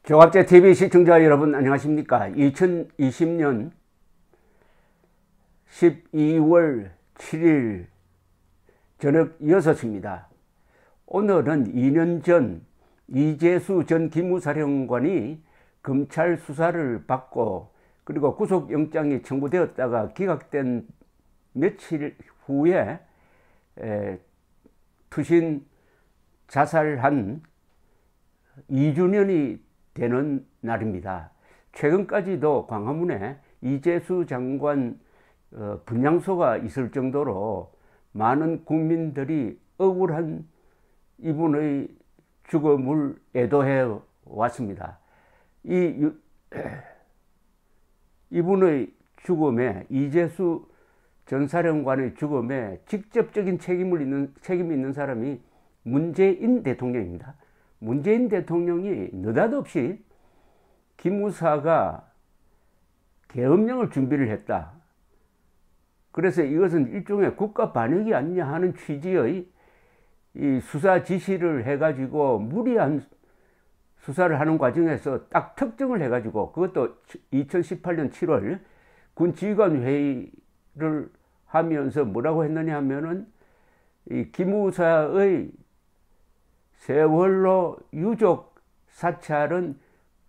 조갑제TV 시청자 여러분 안녕하십니까. 2020년 12월 7일 저녁 6시입니다. 오늘은 2년 전 이재수 전 기무사령관이 검찰 수사를 받고 그리고 구속영장이 청구되었다가 기각된 며칠 후에 투신 자살한 2주년이 되는 날입니다. 최근까지도 광화문에 이재수 장관 분향소가 있을 정도로 많은 국민들이 억울한 이분의 죽음을 애도해 왔습니다. 이분의 죽음에, 이재수 전 사령관의 죽음에 직접적인 책임이 있는 사람이 문재인 대통령입니다. 문재인 대통령이 느닷없이 기무사가 계엄령을 준비를 했다. 그래서 이것은 일종의 국가 반역이 아니냐 하는 취지의 이 수사 지시를 해가지고 무리한 수사를 하는 과정에서 딱 특정을 해가지고, 그것도 2018년 7월 군지휘관 회의를 하면서 뭐라고 했느냐 하면은 이 기무사의 세월호 유족 사찰은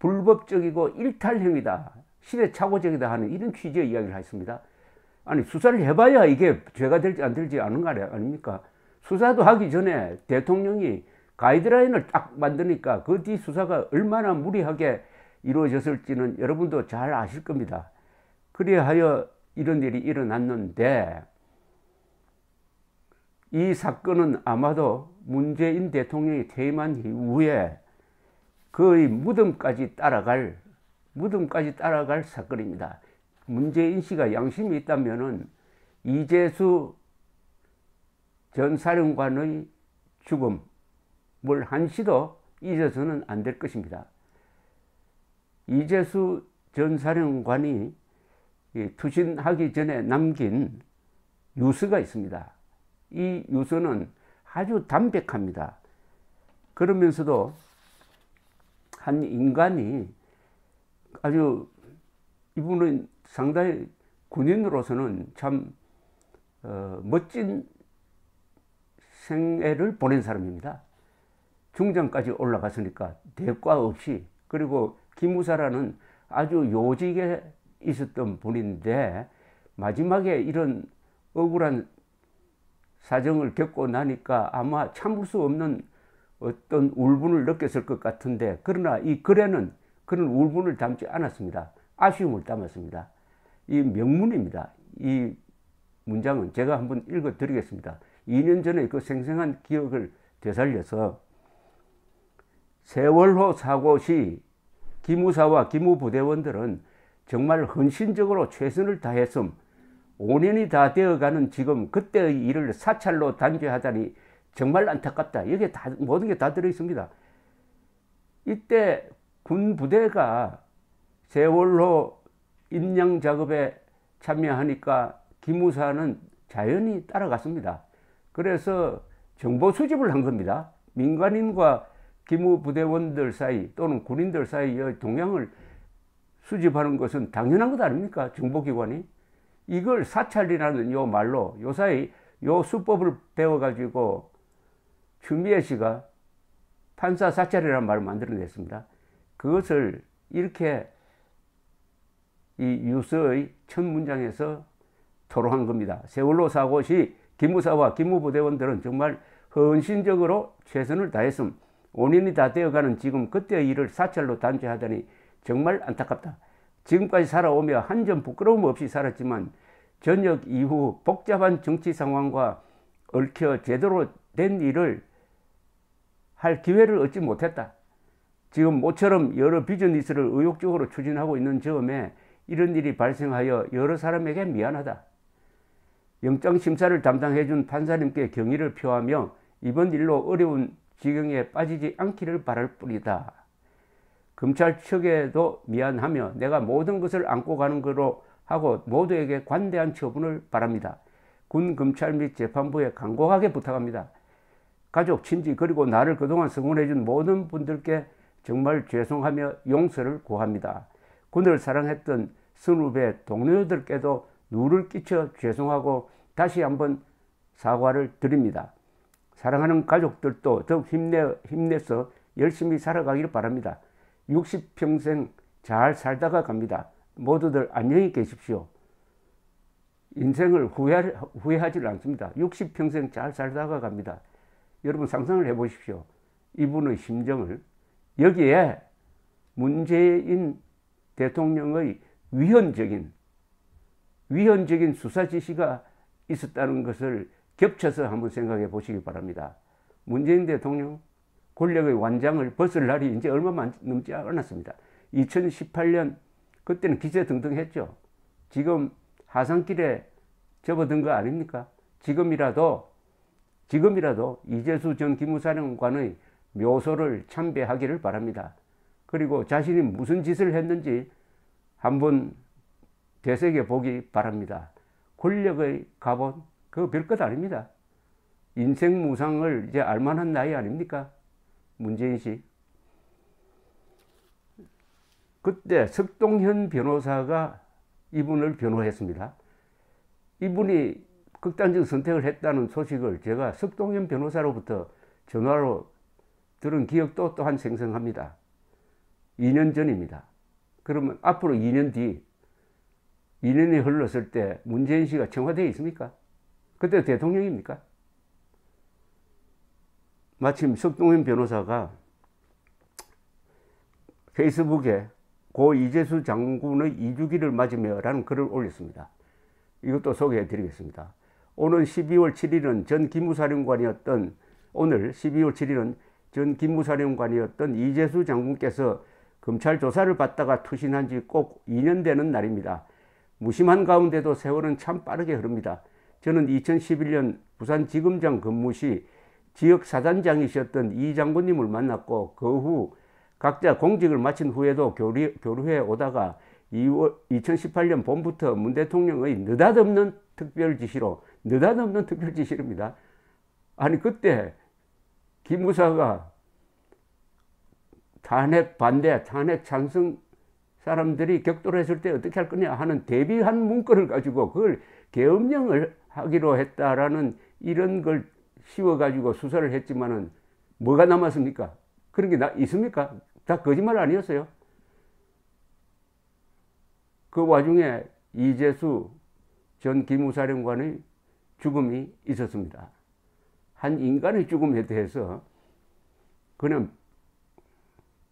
불법적이고 일탈행위다, 시대착오적이다 하는 이런 취지의 이야기를 했습니다. 아니, 수사를 해봐야 이게 죄가 될지 안 될지 아는 거 아닙니까? 수사도 하기 전에 대통령이 가이드라인을 딱 만드니까 그 뒤 수사가 얼마나 무리하게 이루어졌을지는 여러분도 잘 아실 겁니다. 그리하여 이런 일이 일어났는데, 이 사건은 아마도 문재인 대통령이 퇴임한 이후에 그의 무덤까지 따라갈 사건입니다. 문재인 씨가 양심이 있다면은 이재수 전 사령관의 죽음을 한시도 잊어서는 안 될 것입니다. 이재수 전 사령관이 투신하기 전에 남긴 유서가 있습니다. 이 유서는 아주 담백합니다. 그러면서도 한 인간이 아주, 이분은 상당히 군인으로서는 참 멋진 생애를 보낸 사람입니다. 중장까지 올라갔으니까 대과 없이. 그리고 기무사라는 아주 요직에 있었던 분인데 마지막에 이런 억울한 사정을 겪고 나니까 아마 참을 수 없는 어떤 울분을 느꼈을 것 같은데, 그러나 이 글에는 그런 울분을 담지 않았습니다. 아쉬움을 담았습니다. 이 명문입니다. 이 문장은 제가 한번 읽어 드리겠습니다. 2년 전에 그 생생한 기억을 되살려서, 세월호 사고 시 기무사와 기무부대원들은 정말 헌신적으로 최선을 다했음. 5년이 다 되어가는 지금 그때의 일을 사찰로 단죄하다니 정말 안타깝다. 여기에 모든 게 다 들어있습니다. 이때 군 부대가 세월호 임양 작업에 참여하니까 기무사는 자연히 따라갔습니다. 그래서 정보 수집을 한 겁니다. 민간인과 기무부대원들 사이 또는 군인들 사이의 동향을 수집하는 것은 당연한 것 아닙니까? 정보기관이. 이걸 사찰이라는 요 말로, 요사이 요 수법을 배워가지고 추미애 씨가 판사 사찰이라는 말을 만들어냈습니다. 그것을 이렇게 이 유서의 첫 문장에서 토로한 겁니다. 세월호 사고 시 기무사와 기무부대원들은 정말 헌신적으로 최선을 다했음. 5년이 다 되어가는 지금 그때의 일을 사찰로 단죄하다니 정말 안타깝다. 지금까지 살아오며 한 점 부끄러움 없이 살았지만 전역 이후 복잡한 정치 상황과 얽혀 제대로 된 일을 할 기회를 얻지 못했다. 지금 모처럼 여러 비즈니스를 의욕적으로 추진하고 있는 점에 이런 일이 발생하여 여러 사람에게 미안하다. 영장심사를 담당해준 판사님께 경의를 표하며 이번 일로 어려운 지경에 빠지지 않기를 바랄 뿐이다. 검찰 측에도 미안하며 내가 모든 것을 안고 가는 거로 하고 모두에게 관대한 처분을 바랍니다. 군, 검찰 및 재판부에 간곡하게 부탁합니다. 가족, 친지 그리고 나를 그동안 성원해 준 모든 분들께 정말 죄송하며 용서를 구합니다. 군을 사랑했던 선후배 동료들께도 누를 끼쳐 죄송하고 다시 한번 사과를 드립니다. 사랑하는 가족들도 더욱 힘내서 열심히 살아가기를 바랍니다. 60평생 잘 살다가 갑니다. 모두들 안녕히 계십시오. 인생을 후회하지 않습니다. 60평생 잘 살다가 갑니다. 여러분 상상을 해보십시오. 이분의 심정을. 여기에 문재인 대통령의 위헌적인 수사 지시가 있었다는 것을 겹쳐서 한번 생각해 보시기 바랍니다. 문재인 대통령 권력의 완장을 벗을 날이 이제 얼마 남지 않았습니다. 2018년 그때는 기세등등했죠. 지금 하산길에 접어든 거 아닙니까? 지금이라도 이재수 전 기무사령관의 묘소를 참배하기를 바랍니다. 그리고 자신이 무슨 짓을 했는지 한번 되새겨 보기 바랍니다. 권력의 갑옷 그거 별것 아닙니다. 인생 무상을 이제 알만한 나이 아닙니까? 문재인 씨. 그때 석동현 변호사가 이분을 변호했습니다. 이분이 극단적 선택을 했다는 소식을 제가 석동현 변호사로부터 전화로 들은 기억도 또한 생생합니다. 2년 전입니다. 그러면 앞으로 2년 뒤 2년이 흘렀을 때 문재인 씨가 청와대에 있습니까? 그때 대통령입니까? 마침 석동현 변호사가 페이스북에 고 이재수 장군의 2주기를 맞으며 라는 글을 올렸습니다. 이것도 소개해 드리겠습니다. 오늘 12월 7일은 오늘 12월 7일은 전 기무사령관이었던 이재수 장군께서 검찰 조사를 받다가 투신한 지 꼭 2년 되는 날입니다. 무심한 가운데도 세월은 참 빠르게 흐릅니다. 저는 2011년 부산지검장 근무 시 지역사단장이셨던 이 장군님을 만났고 그 후 각자 공직을 마친 후에도 교류해 오다가 2018년 봄부터 문 대통령의 느닷없는 특별 지시입니다. 아니 그때 기무사가 탄핵 반대, 탄핵 찬성 사람들이 격돌했을 때 어떻게 할 거냐 하는 대비한 문건을 가지고 그걸 계엄령을 하기로 했다라는 이런 걸 씌워가지고 수사를 했지만은 뭐가 남았습니까? 그런 게 있습니까? 다 거짓말 아니었어요? 그 와중에 이재수 전 기무사령관의 죽음이 있었습니다. 한 인간의 죽음에 대해서 그냥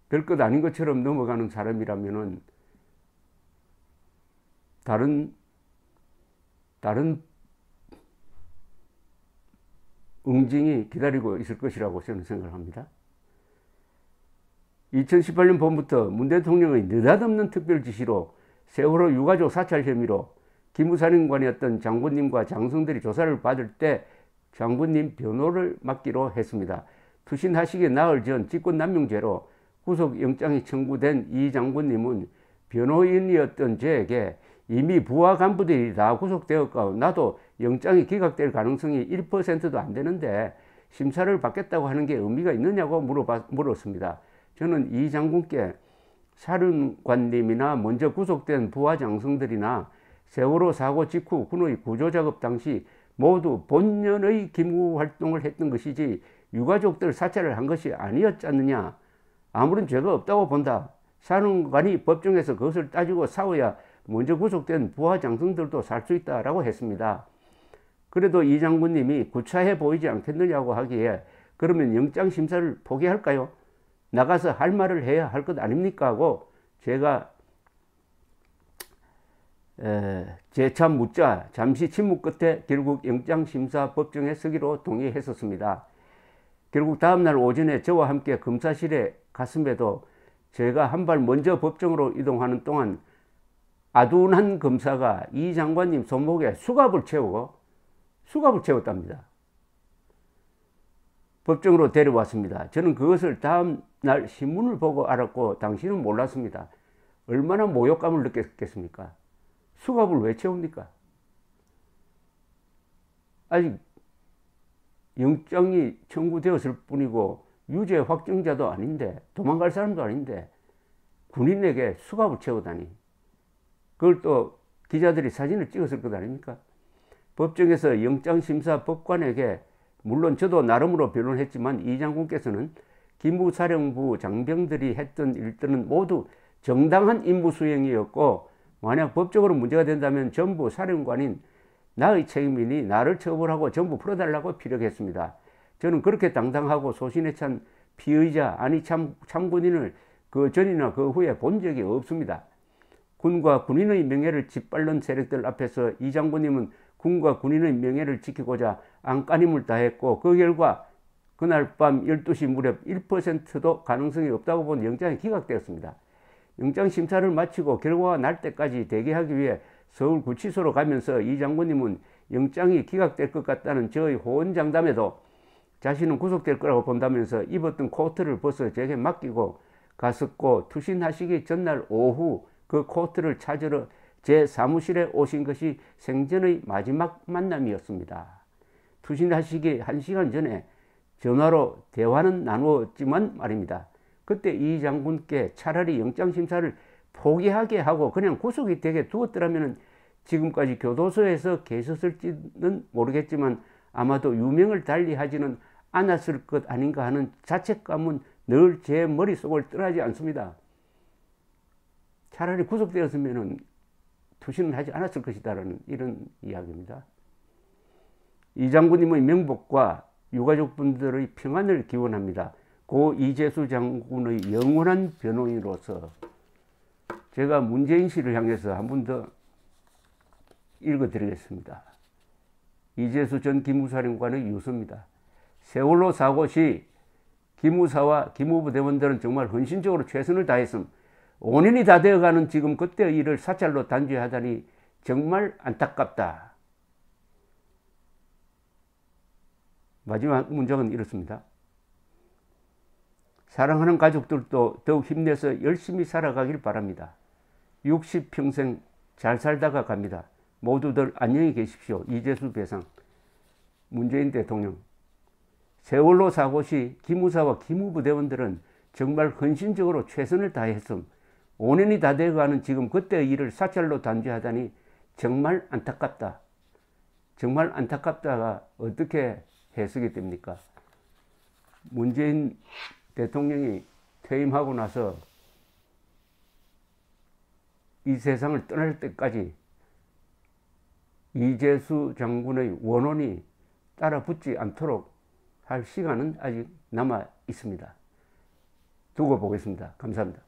별것 아닌 것처럼 넘어가는 사람이라면은 다른 응징이 기다리고 있을 것이라고 저는 생각합니다. 2018년 봄부터 문 대통령의 느닷없는 특별 지시로 세월호 유가족 사찰 혐의로 기무사령관이었던 장군님과 장성들이 조사를 받을 때 장군님 변호를 맡기로 했습니다. 투신하시기 나흘 전 직권남용죄로 구속영장이 청구된 이 장군님은 변호인이었던 저에게 이미 부하 간부들이 다 구속되었고 나도 영장이 기각될 가능성이 1%도 안 되는데 심사를 받겠다고 하는 게 의미가 있느냐고 물었습니다. 저는 이 장군께 사령관님이나 먼저 구속된 부하 장성들이나 세월호 사고 직후 군의 구조작업 당시 모두 본연의 기무활동을 했던 것이지 유가족들 사찰을 한 것이 아니었지 않느냐. 아무런 죄가 없다고 본다. 사령관이 법정에서 그것을 따지고 싸워야 먼저 구속된 부하 장성들도 살 수 있다라고 했습니다. 그래도 이 장군님이 구차해 보이지 않겠느냐고 하기에 그러면 영장 심사를 포기할까요? 나가서 할 말을 해야 할 것 아닙니까? 하고 제가 재차 묻자 잠시 침묵 끝에 결국 영장심사 법정에 서기로 동의했었습니다. 결국 다음날 오전에 저와 함께 검사실에 갔음에도 제가 한 발 먼저 법정으로 이동하는 동안 아둔한 검사가 이 장관님 손목에 수갑을 채웠답니다. 법정으로 데려왔습니다. 저는 그것을 다음날 신문을 보고 알았고 당신은 몰랐습니다. 얼마나 모욕감을 느꼈겠습니까? 수갑을 왜 채웁니까? 아직 영장이 청구되었을 뿐이고 유죄 확정자도 아닌데, 도망갈 사람도 아닌데 군인에게 수갑을 채우다니. 그걸 또 기자들이 사진을 찍었을 것 아닙니까? 법정에서 영장심사 법관에게, 물론 저도 나름으로 변론했지만 이 장군께서는 기무사령부 장병들이 했던 일들은 모두 정당한 임무 수행이었고, 만약 법적으로 문제가 된다면 전부 사령관인 나의 책임이니 나를 처벌하고 전부 풀어달라고 피력했습니다. 저는 그렇게 당당하고 소신에 찬 피의자, 아니 참군인을 그 전이나 그 후에 본 적이 없습니다. 군과 군인의 명예를 짓밟는 세력들 앞에서 이 장군님은 군과 군인의 명예를 지키고자 안간힘을 다했고, 그 결과 그날 밤 12시 무렵 1%도 가능성이 없다고 본 영장이 기각되었습니다. 영장심사를 마치고 결과가 날 때까지 대기하기 위해 서울구치소로 가면서 이 장군님은 영장이 기각될 것 같다는 저의 호언장담에도 자신은 구속될 거라고 본다면서 입었던 코트를 벗어 제게 맡기고 갔었고, 투신하시기 전날 오후 그 코트를 찾으러 제 사무실에 오신 것이 생전의 마지막 만남이었습니다. 투신하시기 1시간 전에 전화로 대화는 나누었지만 말입니다. 그때 이 장군께 차라리 영장심사를 포기하게 하고 그냥 구속이 되게 두었더라면 지금까지 교도소에서 계셨을지는 모르겠지만 아마도 유명을 달리 하지는 않았을 것 아닌가 하는 자책감은 늘 제 머릿속을 떠나지 않습니다. 차라리 구속되었으면 투신을 하지 않았을 것이다라는 이런 이야기입니다. 이 장군님의 명복과 유가족분들의 평안을 기원합니다. 고 이재수 장군의 영원한 변호인으로서. 제가 문재인 씨를 향해서 한 번 더 읽어드리겠습니다. 이재수 전 기무사령관의 유서입니다. 세월호 사고 시 기무사와 기무부대원들은 정말 헌신적으로 최선을 다했음. 5년이 다 되어가는 지금 그때의 일을 사찰로 단죄하다니 정말 안타깝다. 마지막 문장은 이렇습니다. 사랑하는 가족들도 더욱 힘내서 열심히 살아가길 바랍니다. 60평생 잘 살다가 갑니다. 모두들 안녕히 계십시오. 이재수 배상. 문재인 대통령. 세월호 사고 시 기무사와 기무부대원들은 정말 헌신적으로 최선을 다했음. 5년이 다 되어가는 지금 그때의 일을 사찰로 단죄하다니 정말 안타깝다. 정말 안타깝다가 어떻게 해석이 됩니까? 문재인 대통령이 퇴임하고 나서 이 세상을 떠날 때까지 이재수 장군의 원혼이 따라 붙지 않도록 할 시간은 아직 남아 있습니다. 두고 보겠습니다. 감사합니다.